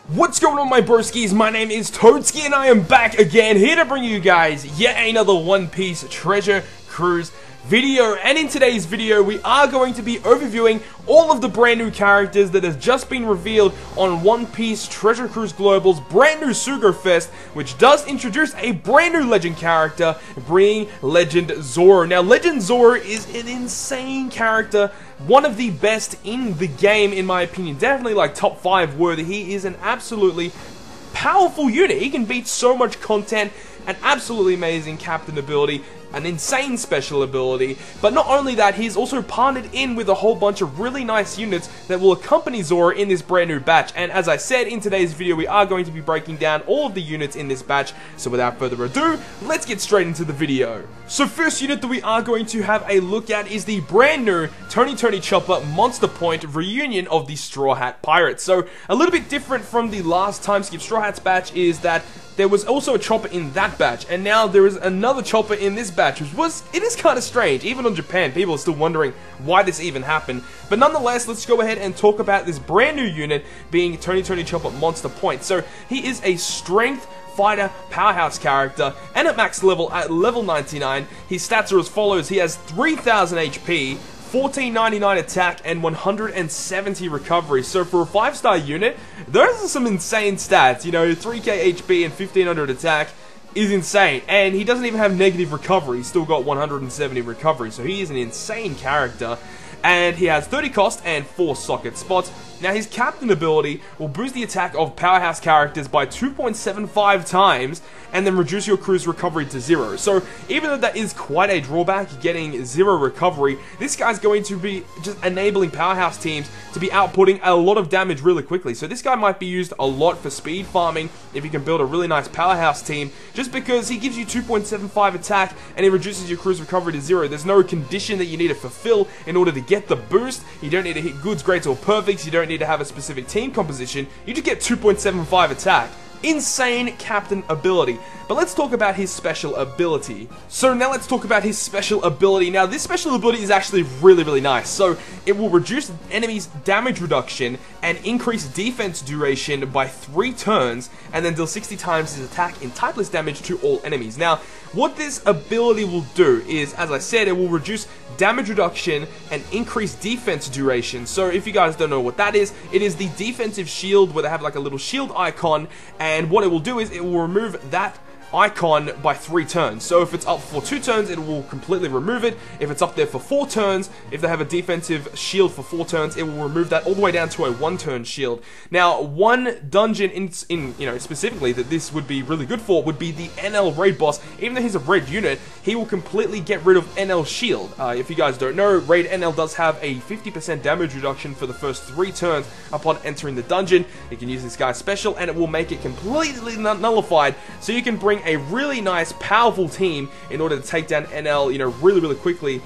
What's going on, my broskiis? My name is Toadski and I am back again, here to bring you guys yet another One Piece Treasure Cruise video. And in today's video we are going to be overviewing all of the brand new characters that has just been revealed on One Piece Treasure Cruise Global's brand new Sugo-Fest, which does introduce a brand new legend character, bringing Legend Zoro. Now, Legend Zoro is an insane character, one of the best in the game in my opinion, definitely like top 5 worthy. He is an absolutely powerful unit. He can beat so much content, an absolutely amazing captain ability, an insane special ability, but not only that, he's also partnered in with a whole bunch of really nice units that will accompany Zoro in this brand new batch. And as I said, in today's video we are going to be breaking down all of the units in this batch, so without further ado, let's get straight into the video. So first unit that we are going to have a look at is the brand new Tony Chopper Monster Point reunion of the Straw Hat Pirates. So a little bit different from the last time skip Straw Hat's batch is that there was also a chopper in that batch, and now there is another chopper in this batch, it is kind of strange. Even on Japan, people are still wondering why this even happened. But nonetheless, let's go ahead and talk about this brand new unit being Tony Chopper Monster Point. So he is a strength fighter powerhouse character, and at max level, at level 99, his stats are as follows. He has 3000 HP, 1499 attack, and 170 recovery. So for a 5-star unit, those are some insane stats. You know, 3k HP and 1500 attack is insane. And he doesn't even have negative recovery. He's still got 170 recovery. So he is an insane character. And he has 30 cost and 4 socket spots. Now, his captain ability will boost the attack of powerhouse characters by 2.75 times and then reduce your crew's recovery to 0. So even though that is quite a drawback, getting 0 recovery, this guy's going to be just enabling powerhouse teams to be outputting a lot of damage really quickly. So this guy might be used a lot for speed farming if you can build a really nice powerhouse team, just because he gives you 2.75 attack and he reduces your crew's recovery to 0. There's no condition that you need to fulfill in order to get the boost. You don't need to hit goods, greats, or perfects. You don't need to have a specific team composition. You just get 2.75 attack. Insane captain ability. But let's talk about his special ability. So now let's talk about his special ability. Now, this special ability is actually really nice. So it will reduce enemies' damage reduction and increase defense duration by 3 turns, and then deal 60 times his attack in typeless damage to all enemies. Now, what this ability will do is, as I said, it will reduce damage reduction and increase defense duration. So if you guys don't know what that is, it is the defensive shield where they have like a little shield icon, and what it will do is it will remove that icon by 3 turns. So if it's up for 2 turns, it will completely remove it. If it's up there for 4 turns, if they have a defensive shield for 4 turns, it will remove that all the way down to a 1-turn shield. Now, one dungeon in you know, specifically that this would be really good for would be the NL raid boss. Even though he's a red unit, he will completely get rid of NL shield. If you guys don't know, raid NL does have a 50% damage reduction for the first 3 turns upon entering the dungeon. You can use this guy's special and it will make it completely nullified, so you can bring a really nice, powerful team in order to take down NL, you know, really quickly,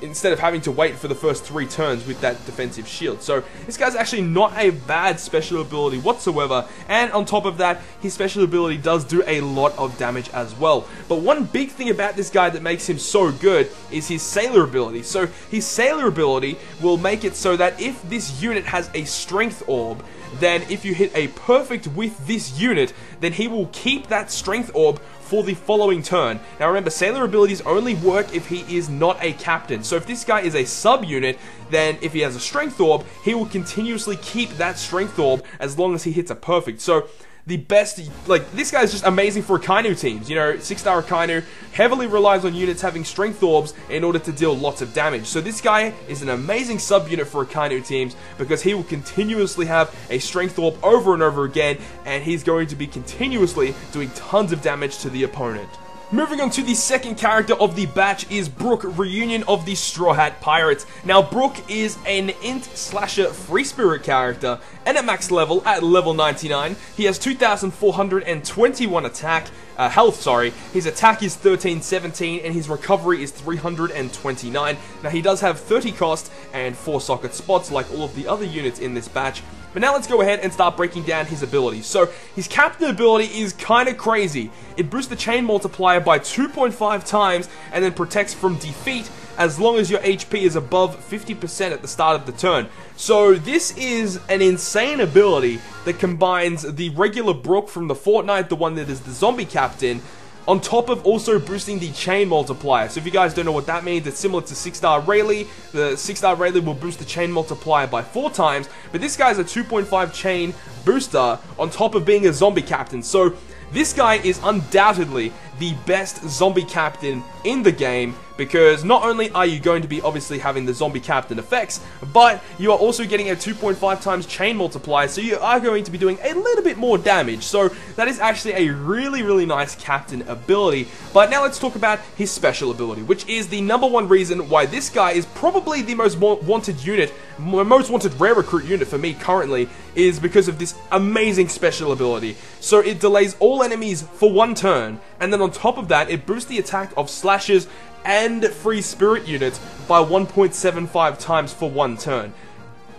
instead of having to wait for the first 3 turns with that defensive shield. So this guy's actually not a bad special ability whatsoever, and on top of that, his special ability does do a lot of damage as well. But one big thing about this guy that makes him so good is his sailor ability. So his sailor ability will make it so that if this unit has a strength orb, then if you hit a perfect with this unit, then he will keep that strength orb for the following turn. Now remember, sailor abilities only work if he is not a captain. So if this guy is a sub-unit, then if he has a strength orb, he will continuously keep that strength orb as long as he hits a perfect. So the best, like, this guy's just amazing for Akainu teams. You know, 6-star Akainu heavily relies on units having strength orbs in order to deal lots of damage. So this guy is an amazing sub-unit for Akainu teams because he will continuously have a strength orb over and over again, and he's going to be continuously doing tons of damage to the opponent. Moving on to the second character of the batch is Brook, Reunion of the Straw Hat Pirates. Now, Brook is an int slasher free spirit character, and at max level, at level 99, he has 2,421 attack, health, sorry. His attack is 1317 and his recovery is 329. Now, he does have 30 cost and 4 socket spots like all of the other units in this batch. But now let's go ahead and start breaking down his abilities. So his captain ability is kind of crazy. It boosts the chain multiplier by 2.5 times and then protects from defeat as long as your HP is above 50% at the start of the turn. So this is an insane ability that combines the regular Brook from the Fortnite, the one that is the zombie captain, on top of also boosting the chain multiplier. So if you guys don't know what that means, it's similar to 6-star Rayleigh. The 6-star Rayleigh will boost the chain multiplier by 4 times, but this guy's a 2.5 chain booster on top of being a zombie captain. So this guy is undoubtedly the best zombie captain in the game, because not only are you going to be obviously having the zombie captain effects, but you are also getting a 2.5 times chain multiplier, so you are going to be doing a little bit more damage. So that is actually a really nice captain ability. But now let's talk about his special ability, which is the #1 reason why this guy is probably the most wanted unit, most wanted rare recruit unit for me currently, is because of this amazing special ability. So it delays all enemies for 1 turn, and then on top of that, it boosts the attack of slashes and free spirit units by 1.75 times for 1 turn.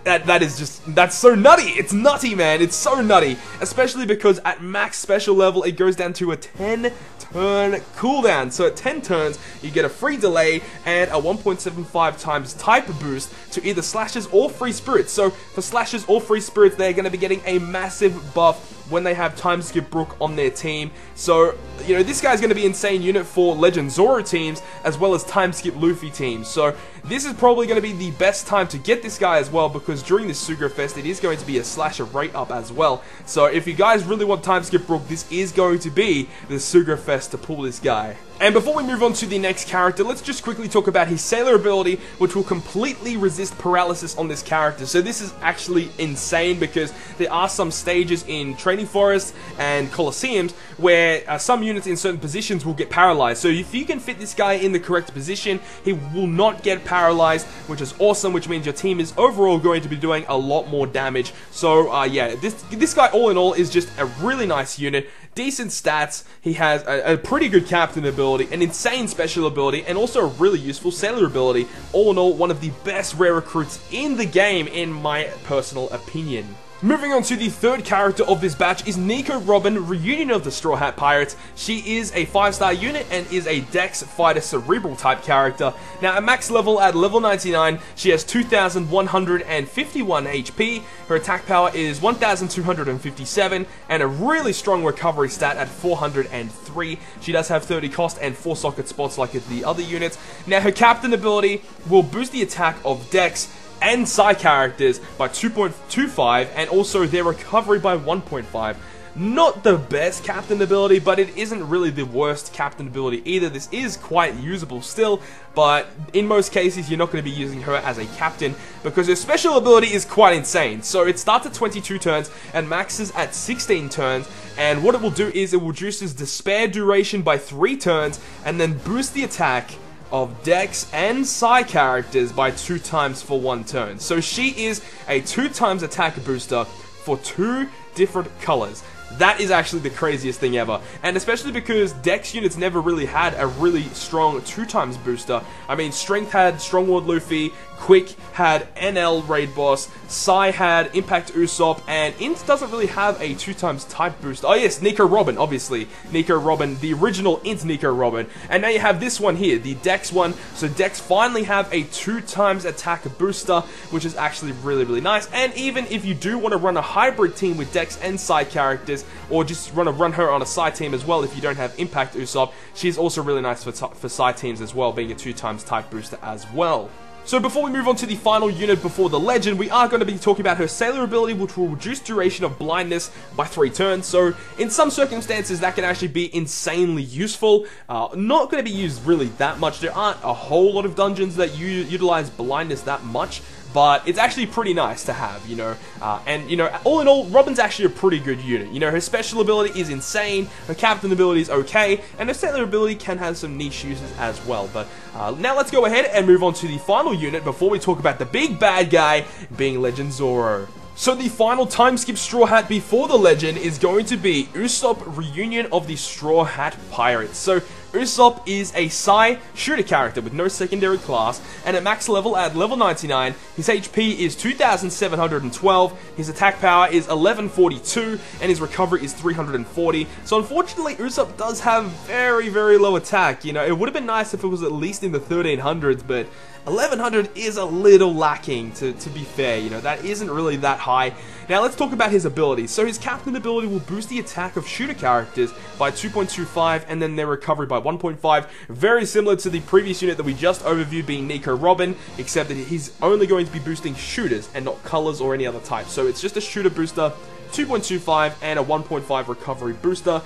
That's so nutty. It's nutty, man. It's so nutty. Especially because at max special level, it goes down to a 10-turn cooldown. So at 10 turns, you get a free delay and a 1.75 times type boost to either slashes or free spirits. So for slashes or free spirits, they're going to be getting a massive buff when they have time skip Brook on their team. So, you know, this guy's going to be insane unit for Legend Zorro teams as well as time skip Luffy teams. So this is probably going to be the best time to get this guy as well, because during this Sugo-Fest, it is going to be a slasher rate up as well. So if you guys really want time skip Brook, this is going to be the Sugo-Fest to pull this guy. And before we move on to the next character, let's just quickly talk about his sailor ability, which will completely resist paralysis on this character. So this is actually insane, because there are some stages in Training Forest and Colosseums where some units in certain positions will get paralyzed. So if you can fit this guy in the correct position, he will not get paralyzed, which is awesome, which means your team is overall going to be doing a lot more damage. So yeah, this guy all in all is just a really nice unit. Decent stats, he has a pretty good captain ability, an insane special ability, and also a really useful sailor ability. All in all, one of the best rare recruits in the game, in my personal opinion. Moving on to the third character of this batch is Nico Robin, Reunion of the Straw Hat Pirates. She is a 5-star unit and is a Dex Fighter Cerebral type character. Now at max level, at level 99, she has 2,151 HP, her attack power is 1,257, and a really strong recovery stat at 403. She does have 30 cost and 4 socket spots like the other units. Now her captain ability will boost the attack of Dex and Psi characters by 2.25, and also their recovery by 1.5. Not the best captain ability, but it isn't really the worst captain ability either. This is quite usable still, but in most cases you're not going to be using her as a captain because her special ability is quite insane. So it starts at 22 turns and maxes at 16 turns, and what it will do is it will reduces despair duration by 3 turns and then boost the attack of Dex and Psi characters by 2 times for 1 turn. So she is a 2 times attack booster for 2 different colors. That is actually the craziest thing ever, and especially because Dex units never really had a really strong 2 times booster. I mean, Strength had Strongword Luffy, Quick had NL Raid Boss, Psi had Impact Usopp, and Int doesn't really have a 2 times type boost. Oh yes, Nico Robin, obviously. Nico Robin, the original Int Nico Robin. And now you have this one here, the Dex one. So Dex finally have a 2 times attack booster, which is actually really nice. And even if you do want to run a hybrid team with Dex and Psi characters, or just run her on a Psi team as well if you don't have Impact Usopp, she's also really nice for Psi teams as well, being a 2 times type booster as well. So before we move on to the final unit before the legend, we are going to be talking about her sailor ability, which will reduce duration of blindness by 3 turns. So in some circumstances that can actually be insanely useful. Not going to be used really that much. There aren't a whole lot of dungeons that utilize blindness that much, but it's actually pretty nice to have, you know. And, you know, all in all, Robin's actually a pretty good unit. You know, her special ability is insane, her captain ability is okay, and her sailor ability can have some niche uses as well. But now let's go ahead and move on to the final unit before we talk about the big bad guy being Legend Zorro. So the final time skip Straw Hat before the legend is going to be Usopp Reunion of the Straw Hat Pirates. So Usopp is a Psi shooter character with no secondary class, and at max level, at level 99, his HP is 2,712, his attack power is 1142, and his recovery is 340. So unfortunately, Usopp does have very, very low attack. You know, it would have been nice if it was at least in the 1300s, but 1100 is a little lacking, to be fair. You know, that isn't really that high. Now let's talk about his abilities. So his captain ability will boost the attack of shooter characters by 2.25 and then their recovery by 1.5. Very similar to the previous unit that we just overviewed, being Nico Robin, except that he's only going to be boosting shooters and not colors or any other type. So it's just a shooter booster, 2.25 and a 1.5 recovery booster.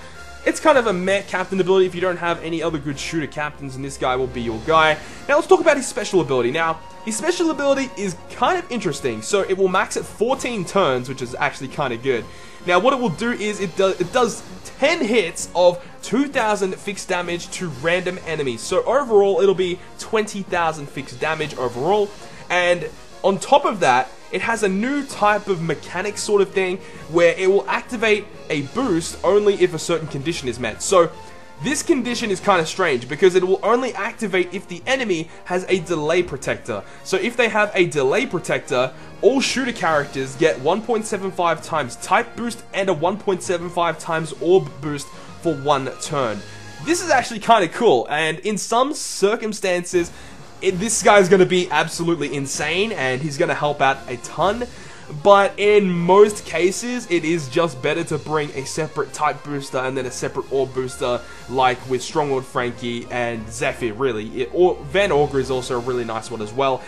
It's kind of a meh captain ability if you don't have any other good shooter captains, and this guy will be your guy. Now let's talk about his special ability. Now, his special ability is kind of interesting. So it will max at 14 turns, which is actually kind of good. Now what it will do is it does 10 hits of 2,000 fixed damage to random enemies. So overall it'll be 20,000 fixed damage overall, and on top of that, it has a new type of mechanic sort of thing where it will activate a boost only if a certain condition is met. So this condition is kind of strange because it will only activate if the enemy has a delay protector. So if they have a delay protector, all shooter characters get 1.75 times type boost and a 1.75 times orb boost for 1 turn. This is actually kind of cool, and in some circumstances, this guy's going to be absolutely insane, and he's going to help out a ton. But in most cases, it is just better to bring a separate type booster and then a separate orb booster, like with Stronghold Frankie and Zephyr, really. Or Van Augur is also a really nice one as well.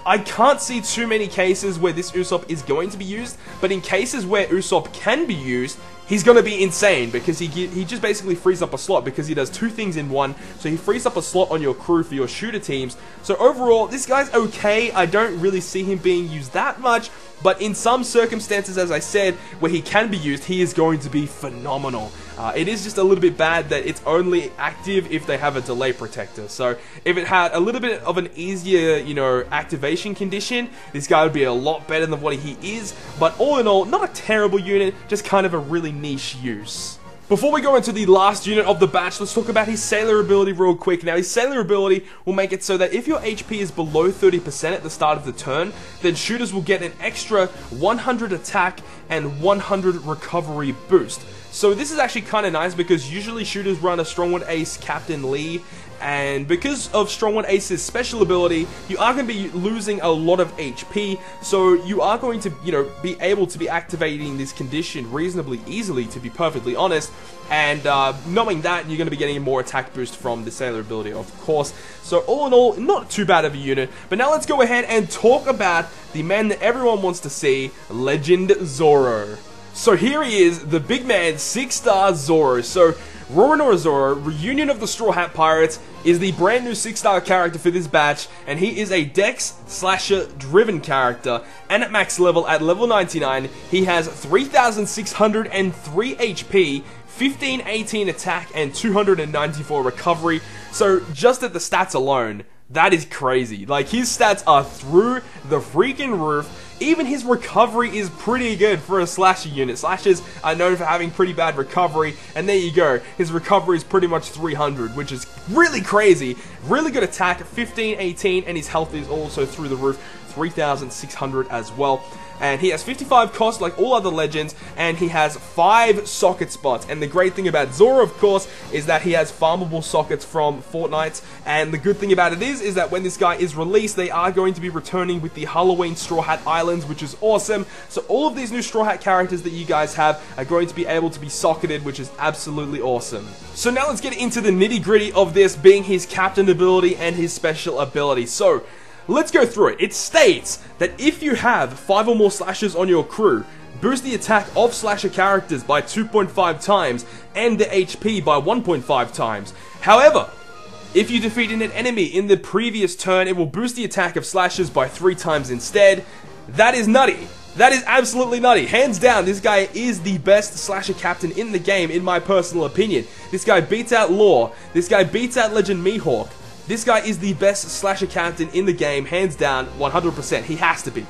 I can't see too many cases where this Usopp is going to be used, but in cases where Usopp can be used, he's going to be insane because he just basically frees up a slot because he does 2 things in one. So he frees up a slot on your crew for your shooter teams. So overall, this guy's okay. I don't really see him being used that much, but in some circumstances, as I said, where he can be used, he is going to be phenomenal. It is just a little bit bad that it's only active if they have a delay protector. So if it had a little bit of an easier, you know, activation condition, this guy would be a lot better than what he is. But all in all, not a terrible unit, just kind of a really niche use. Before we go into the last unit of the batch, let's talk about his sailor ability real quick. Now, his sailor ability will make it so that if your HP is below 30% at the start of the turn, then shooters will get an extra 100 attack and 100 recovery boost. So this is actually kind of nice because usually shooters run a Stronghold Ace Captain Lee, and because of Stronghold Ace's special ability, you are going to be losing a lot of HP, so you are going to, you know, be able to be activating this condition reasonably easily, to be perfectly honest, and knowing that, you're going to be getting more attack boost from the sailor ability, of course. So all in all, not too bad of a unit. But now let's go ahead and talk about the man that everyone wants to see, Legend Zorro. So here he is, the big man, 6-star Zorro. So Zorro, Reunion of the Straw Hat Pirates, is the brand new 6-star character for this batch, and he is a Dex Slasher driven character, and at max level, at level 99, he has 3,603 HP, 1518 attack, and 294 recovery. So just at the stats alone, that is crazy. Like, his stats are through the freaking roof. Even his recovery is pretty good for a slasher unit. Slashers are known for having pretty bad recovery, and there you go. His recovery is pretty much 300, which is really crazy. Really good attack, 1518, and his health is also through the roof, 3,600 as well. And he has 55 cost like all other legends, and he has 5 socket spots. And the great thing about Zorro, of course, is that he has farmable sockets from Fortnite. And the good thing about it is that when this guy is released, they are going to be returning with the Halloween Straw Hat Islands, which is awesome. So all of these new Straw Hat characters that you guys have are going to be able to be socketed, which is absolutely awesome. So now let's get into the nitty-gritty of this, being his captain ability and his special ability. So let's go through it. It states that if you have 5 or more slashers on your crew, boost the attack of slasher characters by 2.5 times and the HP by 1.5 times. However, if you defeated an enemy in the previous turn, it will boost the attack of slashers by 3 times instead. That is nutty. That is absolutely nutty. Hands down, this guy is the best slasher captain in the game, in my personal opinion. This guy beats out Law. This guy beats out Legend Mihawk. This guy is the best slasher captain in the game, hands down, 100%. He has to be.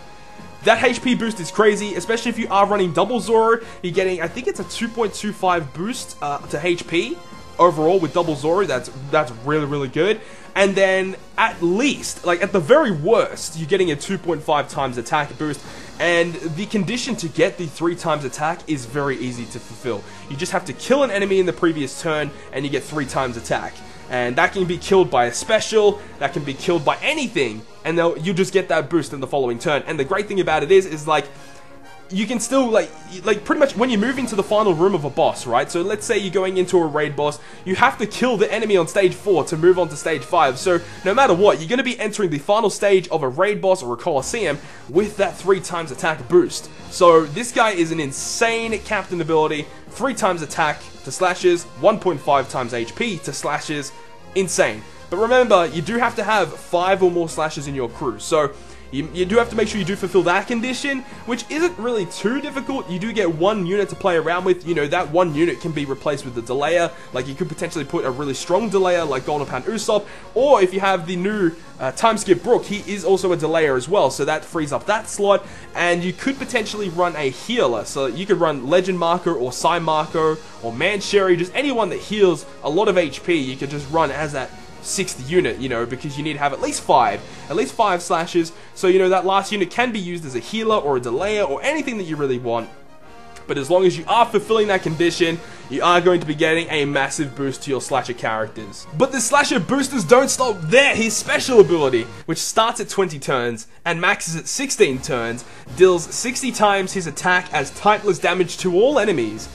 That HP boost is crazy, especially if you are running double Zorro. You're getting, I think it's a 2.25 boost to HP. overall with double Zorro, that's really good. And then at least, like at the very worst, you're getting a 2.5 times attack boost. And the condition to get the 3 times attack is very easy to fulfill. You just have to kill an enemy in the previous turn and you get 3 times attack. And that can be killed by a special, that can be killed by anything, and you just get that boost in the following turn. And the great thing about it is like, you can still, like pretty much when you move into the final room of a boss, right? So let's say you're going into a raid boss, you have to kill the enemy on stage 4 to move on to stage 5. So no matter what, you're going to be entering the final stage of a raid boss or a coliseum with that 3 times attack boost. So this guy is an insane captain ability. 3 times attack to slashes, 1.5 times HP to slashes, insane. But remember, you do have to have 5 or more slashes in your crew. So you do have to make sure you do fulfill that condition, which isn't really too difficult. You do get 1 unit to play around with. You know, that 1 unit can be replaced with a delayer. Like, you could potentially put a really strong delayer like Golden Pound Usopp, or if you have the new Time Skip Brook, he is also a delayer as well, so that frees up that slot. And you could potentially run a healer, so you could run Legend Marco or Psy Marco or Man Sherry, just anyone that heals a lot of HP. You could just run as that 6th unit, you know, because you need to have at least 5 slashes. So, you know, that last unit can be used as a healer or a delayer or anything that you really want. But as long as you are fulfilling that condition, you are going to be getting a massive boost to your slasher characters. But the slasher boosters don't stop there. His special ability, which starts at 20 turns and maxes at 16 turns, deals 60 times his attack as typeless damage to all enemies.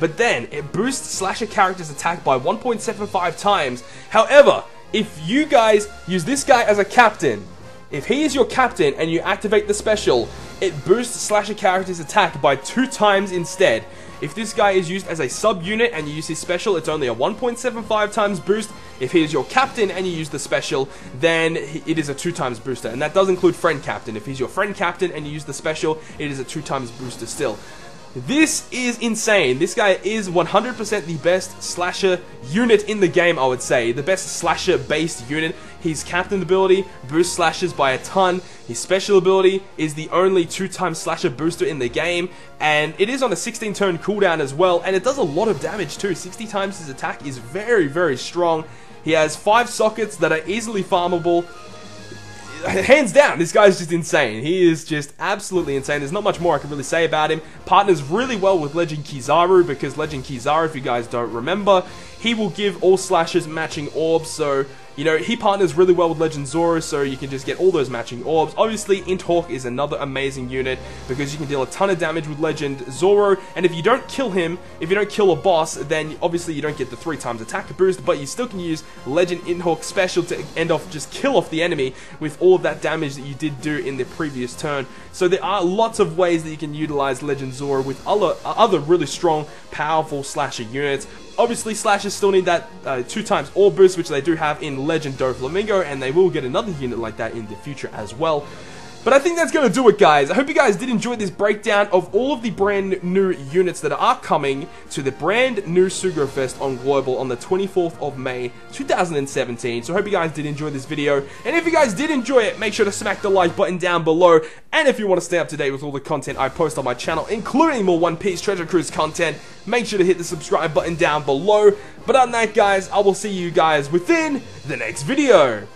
But then, it boosts slasher characters' attack by 1.75 times. However, if you guys use this guy as a captain, if he is your captain and you activate the special, it boosts slasher characters' attack by 2 times instead. If this guy is used as a sub-unit and you use his special, it's only a 1.75 times boost. If he is your captain and you use the special, then it is a 2 times booster. And that does include friend captain. If he's your friend captain and you use the special, it is a 2 times booster still. This is insane. This guy is 100% the best slasher unit in the game, I would say. The best slasher-based unit. His captain ability boosts slashes by a ton. His special ability is the only 2 times slasher booster in the game. And it is on a 16-turn cooldown as well. And it does a lot of damage too. 60 times his attack is very strong. He has 5 sockets that are easily farmable. Hands down, this guy's just insane. He is just absolutely insane. There's not much more I can really say about him. Partners really well with Legend Kizaru, because Legend Kizaru, if you guys don't remember, he will give all slashers matching orbs, so, you know, he partners really well with Legend Zoro, so you can just get all those matching orbs. Obviously, Int Hawk is another amazing unit, because you can deal a ton of damage with Legend Zoro, and if you don't kill him, if you don't kill a boss, then obviously you don't get the 3 times attack boost, but you still can use Legend Int Hawk special to end off, just kill off the enemy with all of that damage that you did do in the previous turn. So there are lots of ways that you can utilize Legend Zoro with other really strong, powerful slasher units. Obviously, slashers still need that 2 times orb boost, which they do have in Legend Doflamingo, and they will get another unit like that in the future as well. But I think that's going to do it, guys. I hope you guys did enjoy this breakdown of all of the brand new units that are coming to the brand new Sugo-Fest on Global on the 24th of May, 2017. So I hope you guys did enjoy this video. And if you guys did enjoy it, make sure to smack the like button down below. And if you want to stay up to date with all the content I post on my channel, including more One Piece Treasure Cruise content, make sure to hit the subscribe button down below. But other than that, guys, I will see you guys within the next video.